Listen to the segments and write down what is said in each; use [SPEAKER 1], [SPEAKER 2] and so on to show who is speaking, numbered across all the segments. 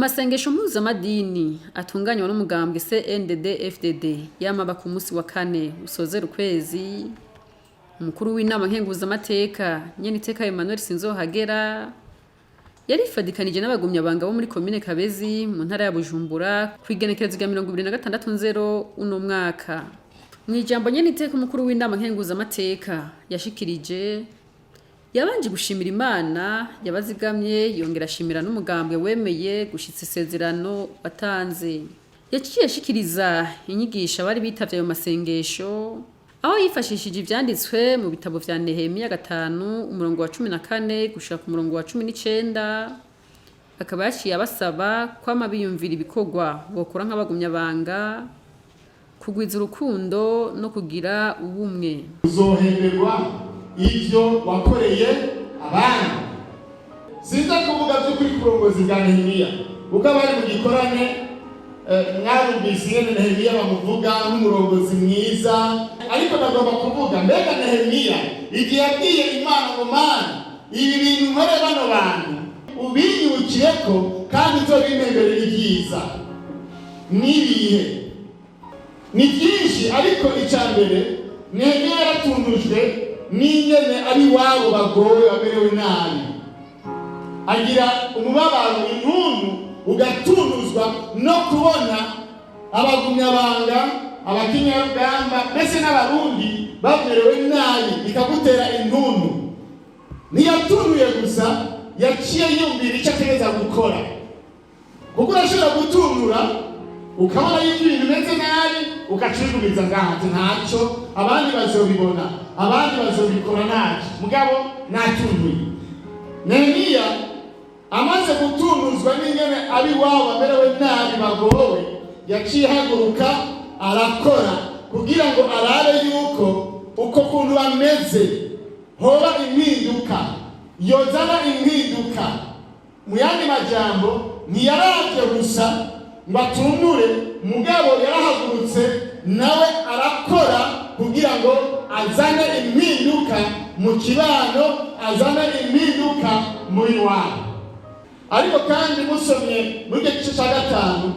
[SPEAKER 1] Amasengesho mpuzamadini atunganywa n'umugambwe CNDD-FDD yamaba ku munsi wa kane usozera ukwezi. Umukuru w'inama nkenguzamateka Nyeniteka Emmanuel Sinzohagera yarifadikanije n'abagumyabanga bo muri commune Kabezi mu ntara ya Bujumbura kwigenekerezo rya 2026 uno mwaka. Mwijambo Nyeniteka umukuru w'inama nkenguzamateka yashikirije yabanje gushimira Imana yabazigamye yongera ashimira n'umugambwe wemeye gushitsa isezerano batanze. Yaciye ashikiriza inyigisha bari bitavye ayo masengesho aho yifashishije ivyanditswe mu bitabo vya Nehemiya 5 umurongo wa 14 gushika ku murongo wa 19. Akaba yaciye abasaba kwama biyumvira ibikorwa bokora nk'abagumyabanga, kugwiza urukundo no kugira ubumwe.
[SPEAKER 2] Uzohemberwa ivyo wakoreye abana. Sinza kuvuga byo kuri kurongozi bwa Nehemiya kuko abari mu gikorane mwabumvise Nehemiya bamuvuga nk'umurongozi mwiza, ariko nagomba kuvuga mbega Nehemiya igihe yabwiye Imana ngo Mana ibi bintu nkore bano bantu ubinyukiyeko kandi uzobimperere ibyiza n'ibihe ni byinshi, ariko icambere Nehemiya yaratundujwe n'ingene ari wabo bagowe bamerewe nabi, agira umubabaro intuntu ugatunuzwa no kubona abagumyabanga abakinyarugamba mbese n'abarundi bamerewe nabi bikagutera intuntu. Ntiyatunuye gusa, yaciye yumvira icyo ategereza gukora, kuko urashobora gutunura ukabona yuko ibintu bimeze nabi ugacururiza ngaho ntacyo abandi bazobibona abandi bazobikora ntacyo mugabo natunuye. Nehemiya amaze gutunuzwa n'ingene abi wabo bamerewe nabi bagowe, yaciye haguruka arakora kugira ngo arabe yuko uko kuntu bameze hoba impinduka, yozana impinduka. Mu yandi majambo ntiyaravye gusa ngo atunure, mugabo yarahagurutse nawe arakora kugira ngo azane impinduka mu kibano, azane impinduka muri wabo. Ariko kandi musomye muri gice cya 5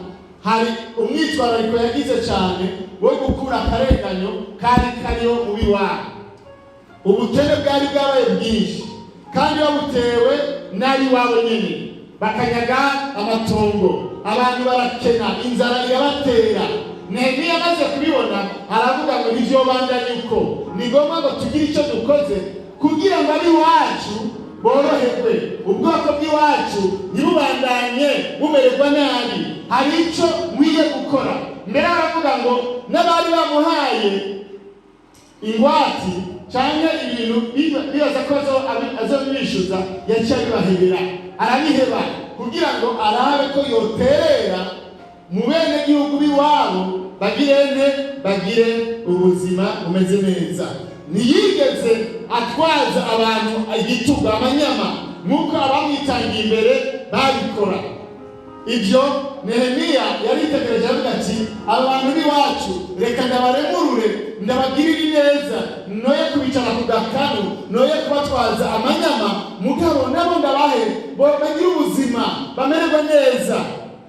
[SPEAKER 2] hari umwitwarariko yagize cyane wo gukura akarenganyo kari kariyo muri wabo. Ubukene bwari bwabaye bwinshi kandi babutewe n'ari wabo nyine, bakanyaga amatongo, abantu barakena, inzara irabatera. Nehemiya amaze kubibona aravuga ngo nivyo bandanye uko ni ngombwa ngo tugire icyo dukoze kugira ngo ari wacu boroherwe, ubwoko bw'iwacu ntibubandanye bumererwa nabi. Hari icyo nkwiye gukora. Mbere aravuga ngo n'abari bamuhaye ingwati cyangwa ibintu bibaza ko azomwishyuza yaciye abibahebera, arabiheba kugira ngo arabe ko yoterera mu bene gihugu b'iwabo bagire ubuzima bumeze neza. Ntiyigeze atwaza abantu igitugu amanyama nk'uko abamwitangiye imbere babikora. Ibyo Nehemiya yaritegereje avuga ati abantu b'iwacu reka ndabaremurure ndabagirire neza, noye kubicara ku gakanu, noye kubatwaza amanyama, mugabo nabo ndabahe bagire ubuzima bamererwa neza.